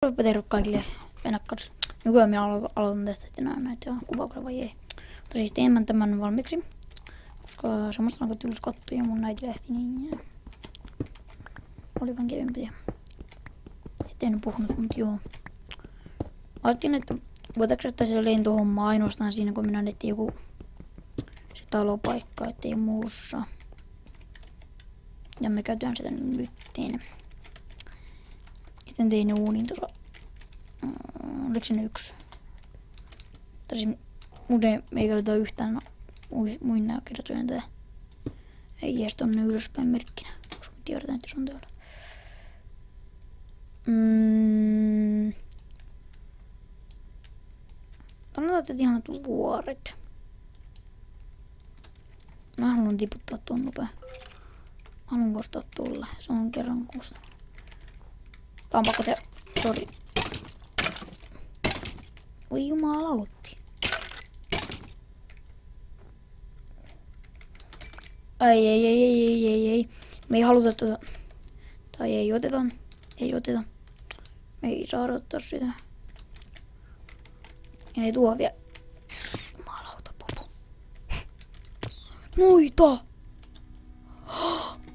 Terve kaikille venäkkaisille. Nykyään minä aloitan tästä, että näen näitä kuvauksia vai ei. Mutta siis teen tämän valmiiksi, koska semmoista on aika tylsä katsoa ja mun äiti lähti, niin oli vähän kevempiä. Ettei nyt puhunut, mutta joo. Ajattelin, että voitaanko ottaa se lentohomma ainoastaan siinä, kun minä annettiin joku se talopaikka, ettei muussa. Ja me käytetään sitä nyt. Sitten tein uunin tuossa. Oliko se 1? Muuten me ei käytetä yhtään muin näkökertojen tätä. Ei edes tonne ylöspäin merkkinä, koska me tiedetään, että se on täällä. Tänne otetaan ihanat vuoret. Mä haluan tiputtaa tuon nopea. Haluan kostaa tuolla. Se on kerran kuusta. Tää on pakko tehdä. Sori. Oi jumalautti. Ei. Me ei haluta tuota. Tai ei oteta. Me ei saa ottaa sitä. Ja ei tuo vielä. Jumalauta popo. Noita!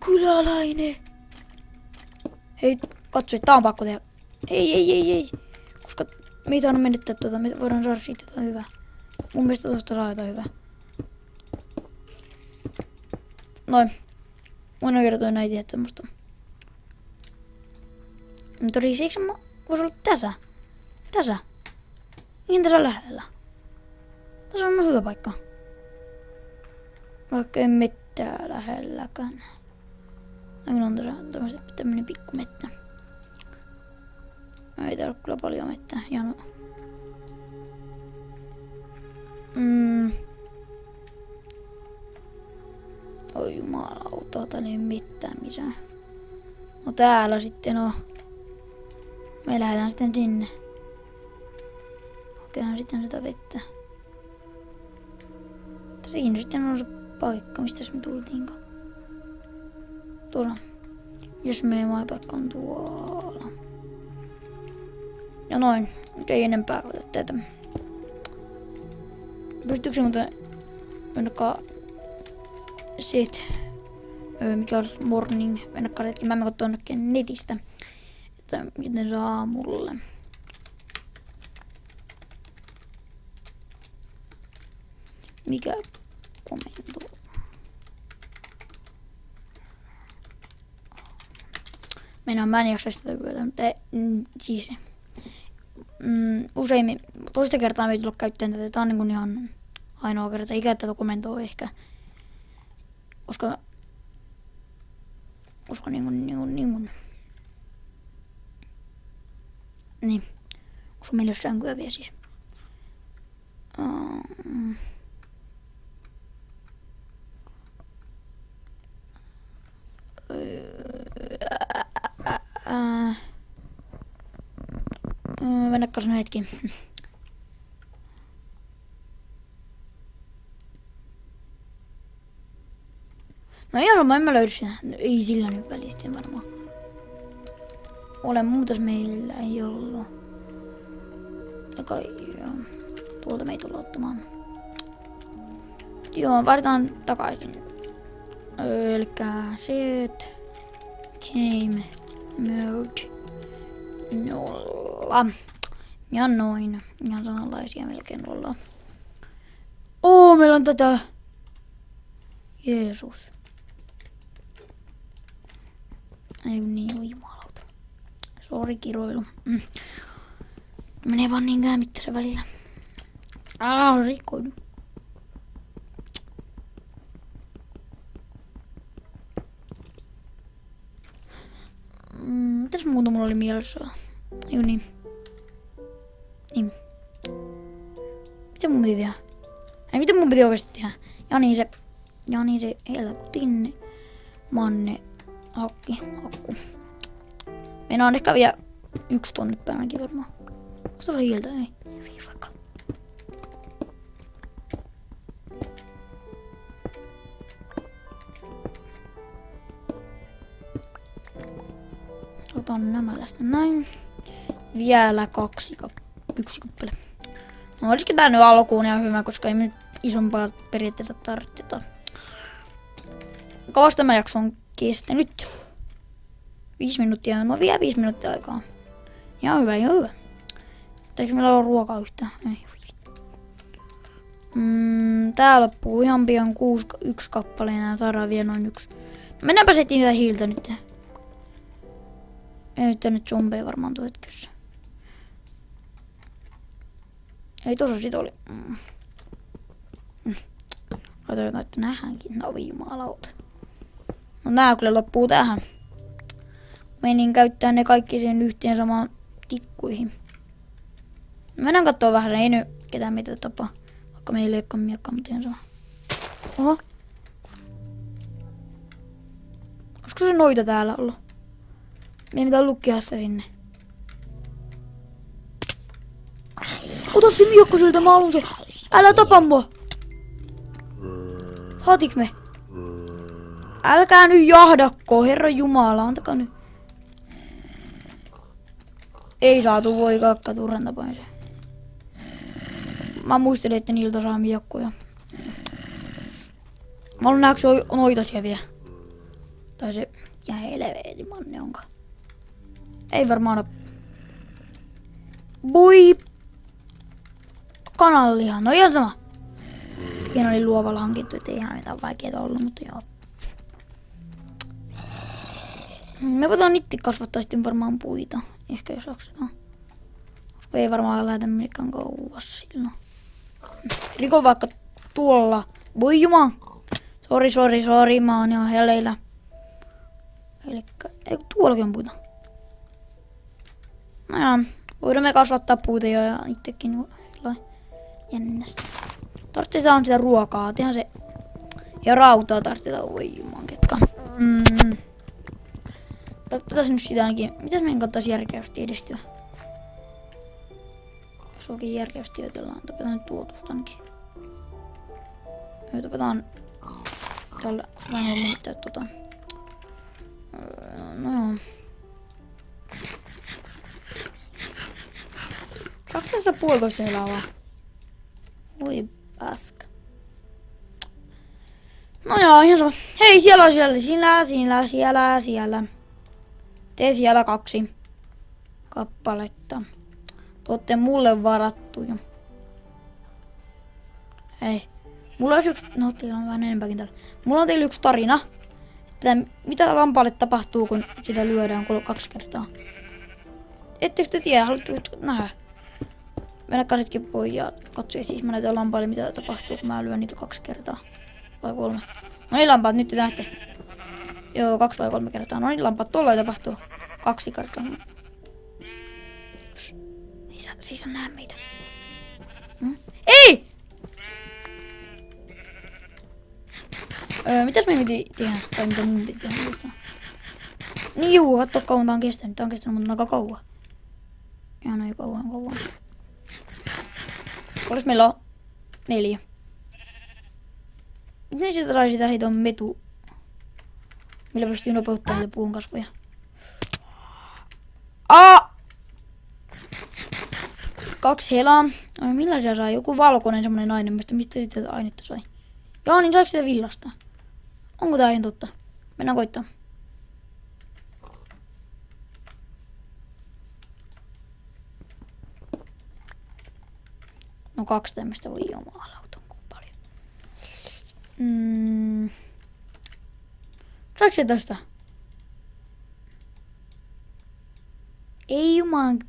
Kyläläinen! Hei, katso, tää on pakko tehdä. Ei. Koska me ei saada menettää tuota, me voidaan saada siitä jotain hyvää. Mun mielestä tosta saa jotain hyvää. Noin. Mun on kertoa näitä tehdä semmoista. Mutta eikö mä vois olla tässä? Tässä? Ihan tässä lähellä. Tässä on hyvä paikka. Vaikka ei mettää lähelläkään. Aina on tässä tämmönen pikku mettä. Ei täällä ole kyllä paljon mettää. Hienoa. Oi jumalauta, täällä ei mitään missään. No täällä sitten on. Me lähdetään sitten sinne. Haketaan sitten sitä vettä. Siinä sitten on se paikka, mistä me tultiinkaan. Tuolla. Jos meidän maapaikka on tuolla. Ja noin. Nyt ei enempää ruveta tätä. Pystyykö se muuten mennäkaan sit mikä on morning mennäkään, mä menen katsoa jonnekin netistä, että miten saa mulle. Mikä komento? Mä en jaksa sitä työtä, mutta siis useimmin, toista kertaa me ei tulla käyttämään tätä, tää on niin ihan ainoa kerta, eikä tätä komentoa ehkä, koska niin, koska meillä ei ole sänkyä vielä siis. Mennäkään sinne hetki. No ihan sama, en mä löydy sitä. No, ei sillä nyt välistä varmaan. Ole muutas meillä ei ollut. Eikä joo. Tuolta me ei tulla ottamaan. Joo, vaihdetaan takaisin. Elikkä set. Game mode 0. Ja noin. Ihan samanlaisia melkein 0. Meillä on tätä. Jeesus. Ei niin, oi jumalauta. Sori kiroilu. Menee vaan niin käämittäisen välillä. Rikkoidu. Mitäs muuta mulla oli mielessä? Eikö niin? Mitä mun piti tehdä? Mitä mun piti oikeesti tehdä? Jani se helkutin manne hakku. Meillä on ehkä vielä 1 tonne päivänäkin varmaan. Onko tuossa hiiltä? Ei. Vaikka. Otan nämä tästä näin. Vielä yksi kappale. No olisikin tää nyt alkuun ihan hyvä, koska ei nyt isompaa periaatteessa tarvitse. Kauas tämä jakso on kestänyt? 5 minuuttia, no vielä 5 minuuttia aikaa. Ihan hyvä, ihan hyvä. Eikö meillä ole ruokaa yhtään? Ei. Tää loppuu ihan pian 1 kappaleena, saadaan vielä noin 1. Mennäänpä settiin niitä hiiltä nyt. Ei nyt tänne zombeja varmaan tuo hetkessä. Ei tossa sit oli. Laitoin, että nähdäänkin. No jumalauta. No nää kyllä loppuu tähän. Menin käyttää ne kaikki sen yhteen samaan tikkuihin. Mennään kattoo vähän, ei nyt ketään mitä tapaa. Vaikka meillä ei ole miekkaa, mutta ihan sama. Oho. Olisiko se noita täällä ollut? Me ei mitään lukkia sitä sinne. Ota se miekko siltä, mä haluun se. Älä tapa mua. Saatiks me? Älkää nyt jahdakko, herra jumala, antakaa nyt. Ei saatu, voi kakka turhan tapain se. Mä muistelin, että niiltä saa miekkoja. Mä haluan nähdä, on noita siellä vielä. Tai se ja helveetin manne onka. Ei varmaan ole. Voi. Kananliha, no ihan sama. Tekin oli luovalla hankittu, ettei ihan mitään vaikeeta ollut, mutta joo. Me voidaan itse kasvattaa sitten varmaan puita. Ehkä jos jaksetaan. Ei varmaan lähdetä mikään kauas silloin. Riko vaikka tuolla. Voi juma. Sori, mä oon ihan heleillä. Elikkä, ei tuollakin on puita. No joo, voidaan me kasvattaa puita jo ja itsekin jännästi. Tarvitaan sitä ruokaa, tehdään se. Ja rautaa tarvitaan, voi jumankekka. Tarvitaan nyt sitä ainakin. Mitäs meidän kannattaisi järkevästi edistyä? Jos oikein järkevästi jotellaan, tapetaan nyt tuotusta ainakin. Tapetaan tällä, kun mä en halua mitään No joo. Saaks tässä 1,5 elävää? Oi paska. No joo, ihan sama. Hei, siellä. Tee siellä 2 kappaletta. Tuotte mulle varattu jo. Hei. Mulla olisi yksi, no teillä on vähän enempääkin täällä. Mulla on teille yksi tarina. Että mitä lampaalle tapahtuu, kun sitä lyödään 2 kertaa. Ettekö te tiedä, haluatteko nähdä? Mennä kasetkin pois ja katso siis mä näytän lampaille, mitä tapahtuu, kun mä lyön niitä 2 kertaa. Vai 3. No niin lampaat, nyt te näette. Joo, 2 vai 3 kertaa. No niin lampaat, tuolla tapahtuu 2 kertaa. Ei saa, siis on näe meitä. Ei! Mitäs me piti tehdä? Tai mitä mun piti tehdä? Niin juu, katso kauan tää on kestänyt. Tää on kestänyt mutta aika kauan. Ihan ei kauan. Olis meillä on 4. Miten sitä sai sitä heiton metu? Millä pystyy nopeuttamaan niitä puun kasvoja? Aa! 2 helaa. Millaisia sai? Joku valkoinen semmonen aine. Mistä sitä ainetta sai? Joo, niin saiko sitä villasta? Onko tää ihan totta? Mennään koittaa. No 2 tämmöstä voi jumalauta on paljon. Saiko se tästä? Ei juman.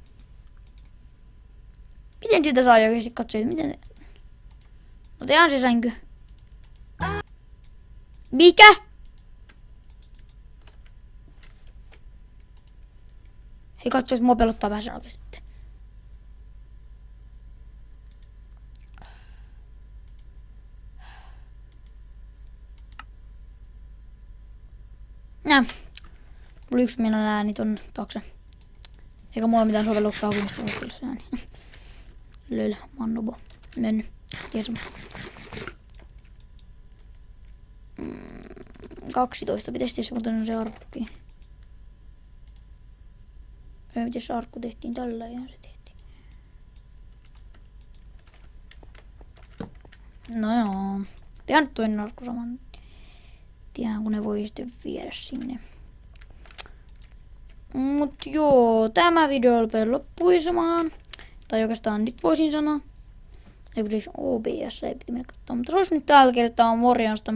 Miten sitä saa oikeesti katsoa? Miten? No tehdään se sänky. Mikä? Hei katso, että mua pelottaa vähän sen oikeesti. Nää. Mulla yksi minun ääni ton taakse. Eikä mulla mitään sovelluksia hakemista vastuullista ääni. Löllä, mannubo. Menny. Tiesä. 12. Pitäis tietysti muuten se arpukki. Miten se arkku tehtiin tällä ja se tehtiin. No joo. Tehdään nyt toinen arkku saman tien, kun ne voi sitten viedä sinne. Mut joo, tämä video alkaa loppuisemaan. Tai oikeastaan nyt voisin sanoa. Joku siis OBS ei piti mennä katsomaan, mutta se olisi nyt täällä kertaa morjasta.